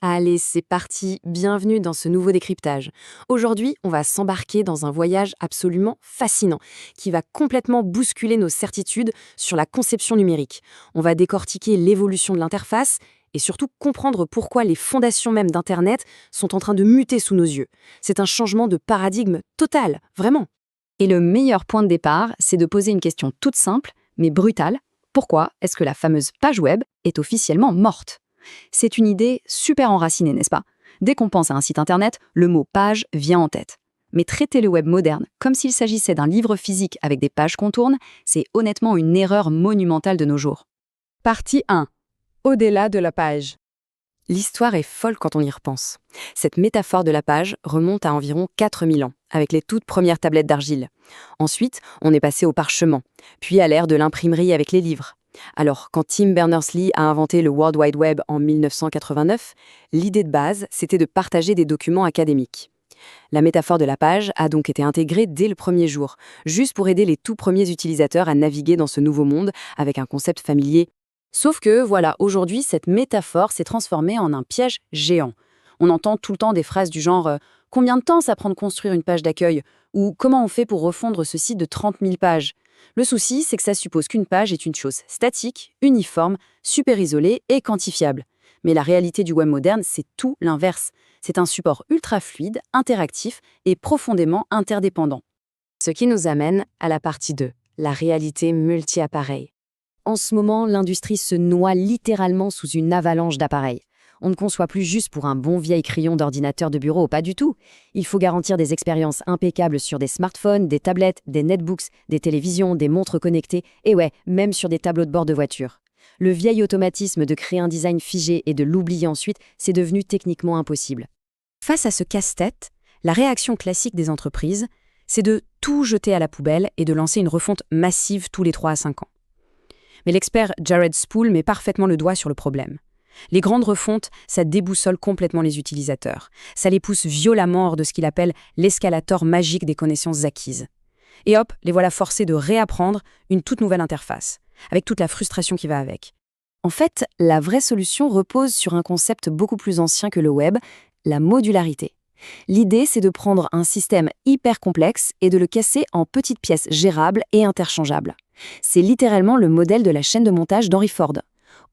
Allez, c'est parti, bienvenue dans ce nouveau décryptage. Aujourd'hui, on va s'embarquer dans un voyage absolument fascinant qui va complètement bousculer nos certitudes sur la conception numérique. On va décortiquer l'évolution de l'interface et surtout comprendre pourquoi les fondations même d'Internet sont en train de muter sous nos yeux. C'est un changement de paradigme total, vraiment. Et le meilleur point de départ, c'est de poser une question toute simple, mais brutale. Pourquoi est-ce que la fameuse page web est officiellement morte? C'est une idée super enracinée, n'est-ce pas? Dès qu'on pense à un site internet, le mot page vient en tête. Mais traiter le web moderne comme s'il s'agissait d'un livre physique avec des pages qu'on tourne, c'est honnêtement une erreur monumentale de nos jours. Partie 1. Au-delà de la page. L'histoire est folle quand on y repense. Cette métaphore de la page remonte à environ 4000 ans, avec les toutes premières tablettes d'argile. Ensuite, on est passé au parchemin, puis à l'ère de l'imprimerie avec les livres. Alors, quand Tim Berners-Lee a inventé le World Wide Web en 1989, l'idée de base, c'était de partager des documents académiques. La métaphore de la page a donc été intégrée dès le premier jour, juste pour aider les tout premiers utilisateurs à naviguer dans ce nouveau monde avec un concept familier. Sauf que, voilà, aujourd'hui, cette métaphore s'est transformée en un piège géant. On entend tout le temps des phrases du genre « Combien de temps ça prend de construire une page d'accueil ?» ou « Comment on fait pour refondre ce site de 30 000 pages ?» Le souci, c'est que ça suppose qu'une page est une chose statique, uniforme, super isolée et quantifiable. Mais la réalité du web moderne, c'est tout l'inverse. C'est un support ultra fluide, interactif et profondément interdépendant. Ce qui nous amène à la partie 2, la réalité multi-appareil. En ce moment, l'industrie se noie littéralement sous une avalanche d'appareils. On ne conçoit plus juste pour un bon vieil crayon d'ordinateur de bureau, pas du tout. Il faut garantir des expériences impeccables sur des smartphones, des tablettes, des netbooks, des télévisions, des montres connectées, et ouais, même sur des tableaux de bord de voiture. Le vieil automatisme de créer un design figé et de l'oublier ensuite, c'est devenu techniquement impossible. Face à ce casse-tête, la réaction classique des entreprises, c'est de tout jeter à la poubelle et de lancer une refonte massive tous les 3 à 5 ans. Mais l'expert Jared Spool met parfaitement le doigt sur le problème. Les grandes refontes, ça déboussole complètement les utilisateurs. Ça les pousse violemment hors de ce qu'il appelle l'escalator magique des connaissances acquises. Et hop, les voilà forcés de réapprendre une toute nouvelle interface, avec toute la frustration qui va avec. En fait, la vraie solution repose sur un concept beaucoup plus ancien que le web, la modularité. L'idée, c'est de prendre un système hyper complexe et de le casser en petites pièces gérables et interchangeables. C'est littéralement le modèle de la chaîne de montage d'Henry Ford.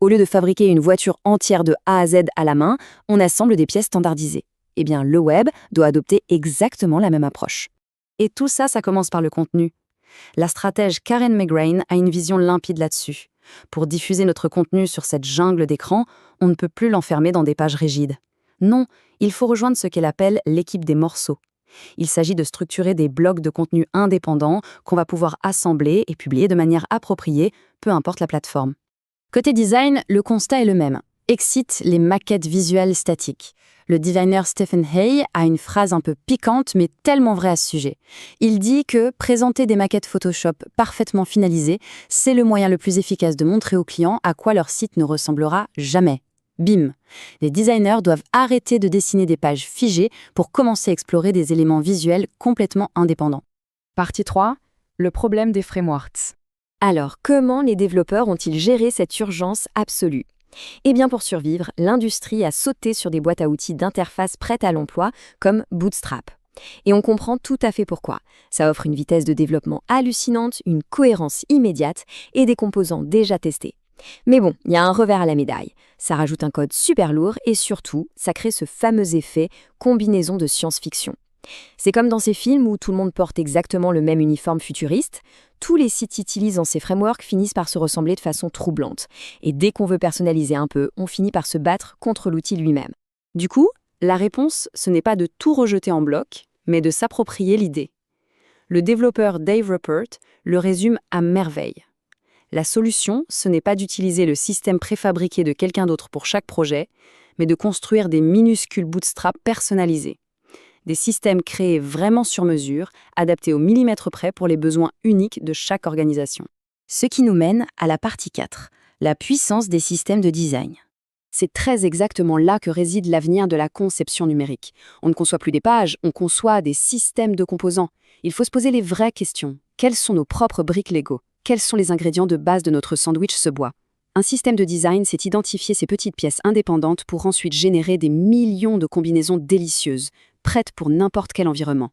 Au lieu de fabriquer une voiture entière de A à Z à la main, on assemble des pièces standardisées. Eh bien, le web doit adopter exactement la même approche. Et tout ça, ça commence par le contenu. La stratège Karen McGrane a une vision limpide là-dessus. Pour diffuser notre contenu sur cette jungle d'écran, on ne peut plus l'enfermer dans des pages rigides. Non, il faut rejoindre ce qu'elle appelle l'équipe des morceaux. Il s'agit de structurer des blocs de contenu indépendants qu'on va pouvoir assembler et publier de manière appropriée, peu importe la plateforme. Côté design, le constat est le même. Excite les maquettes visuelles statiques. Le designer Stephen Hay a une phrase un peu piquante mais tellement vraie à ce sujet. Il dit que présenter des maquettes Photoshop parfaitement finalisées, c'est le moyen le plus efficace de montrer aux clients à quoi leur site ne ressemblera jamais. Bim! Les designers doivent arrêter de dessiner des pages figées pour commencer à explorer des éléments visuels complètement indépendants. Partie 3. Le problème des frameworks. Alors, comment les développeurs ont-ils géré cette urgence absolue? Eh bien, pour survivre, l'industrie a sauté sur des boîtes à outils d'interface prêtes à l'emploi, comme Bootstrap. Et on comprend tout à fait pourquoi. Ça offre une vitesse de développement hallucinante, une cohérence immédiate et des composants déjà testés. Mais bon, il y a un revers à la médaille. Ça rajoute un code super lourd et surtout, ça crée ce fameux effet combinaison de science-fiction. C'est comme dans ces films où tout le monde porte exactement le même uniforme futuriste. Tous les sites utilisant ces frameworks finissent par se ressembler de façon troublante. Et dès qu'on veut personnaliser un peu, on finit par se battre contre l'outil lui-même. Du coup, la réponse, ce n'est pas de tout rejeter en bloc, mais de s'approprier l'idée. Le développeur Dave Rupert le résume à merveille. La solution, ce n'est pas d'utiliser le système préfabriqué de quelqu'un d'autre pour chaque projet, mais de construire des minuscules bootstraps personnalisés. Des systèmes créés vraiment sur mesure, adaptés au millimètre près pour les besoins uniques de chaque organisation. Ce qui nous mène à la partie 4, la puissance des systèmes de design. C'est très exactement là que réside l'avenir de la conception numérique. On ne conçoit plus des pages, on conçoit des systèmes de composants. Il faut se poser les vraies questions. Quelles sont nos propres briques Lego? Quels sont les ingrédients de base de notre sandwich Subway? Un système de design, c'est identifier ces petites pièces indépendantes pour ensuite générer des millions de combinaisons délicieuses, prêtes pour n'importe quel environnement.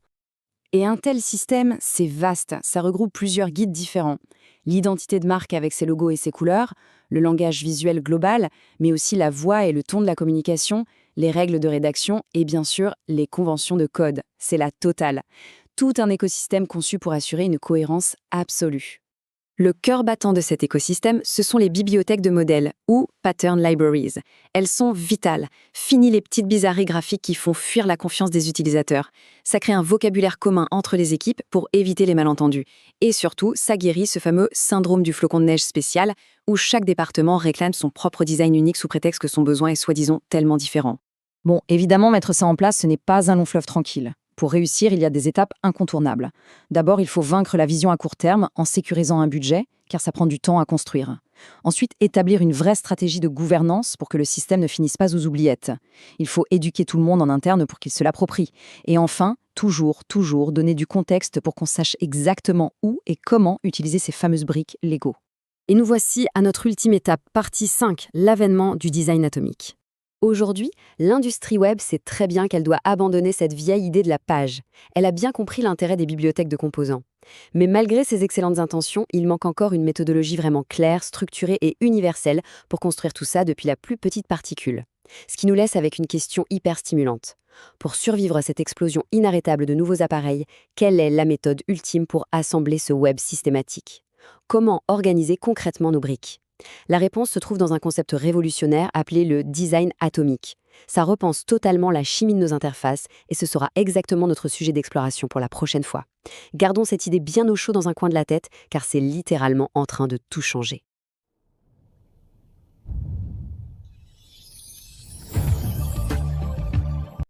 Et un tel système, c'est vaste, ça regroupe plusieurs guides différents. L'identité de marque avec ses logos et ses couleurs, le langage visuel global, mais aussi la voix et le ton de la communication, les règles de rédaction et bien sûr les conventions de code. C'est la totale. Tout un écosystème conçu pour assurer une cohérence absolue. Le cœur battant de cet écosystème, ce sont les bibliothèques de modèles, ou Pattern Libraries. Elles sont vitales. Fini les petites bizarreries graphiques qui font fuir la confiance des utilisateurs. Ça crée un vocabulaire commun entre les équipes pour éviter les malentendus. Et surtout, ça guérit ce fameux syndrome du flocon de neige spécial, où chaque département réclame son propre design unique sous prétexte que son besoin est soi-disant tellement différent. Bon, évidemment, mettre ça en place, ce n'est pas un long fleuve tranquille. Pour réussir, il y a des étapes incontournables. D'abord, il faut vaincre la vision à court terme en sécurisant un budget, car ça prend du temps à construire. Ensuite, établir une vraie stratégie de gouvernance pour que le système ne finisse pas aux oubliettes. Il faut éduquer tout le monde en interne pour qu'il se l'approprie. Et enfin, toujours donner du contexte pour qu'on sache exactement où et comment utiliser ces fameuses briques Lego. Et nous voici à notre ultime étape, partie 5, l'avènement du design atomique. Aujourd'hui, l'industrie web sait très bien qu'elle doit abandonner cette vieille idée de la page. Elle a bien compris l'intérêt des bibliothèques de composants. Mais malgré ses excellentes intentions, il manque encore une méthodologie vraiment claire, structurée et universelle pour construire tout ça depuis la plus petite particule. Ce qui nous laisse avec une question hyper stimulante. Pour survivre à cette explosion inarrêtable de nouveaux appareils, quelle est la méthode ultime pour assembler ce web systématique ? Comment organiser concrètement nos briques ? La réponse se trouve dans un concept révolutionnaire appelé le design atomique. Ça repense totalement la chimie de nos interfaces et ce sera exactement notre sujet d'exploration pour la prochaine fois. Gardons cette idée bien au chaud dans un coin de la tête car c'est littéralement en train de tout changer.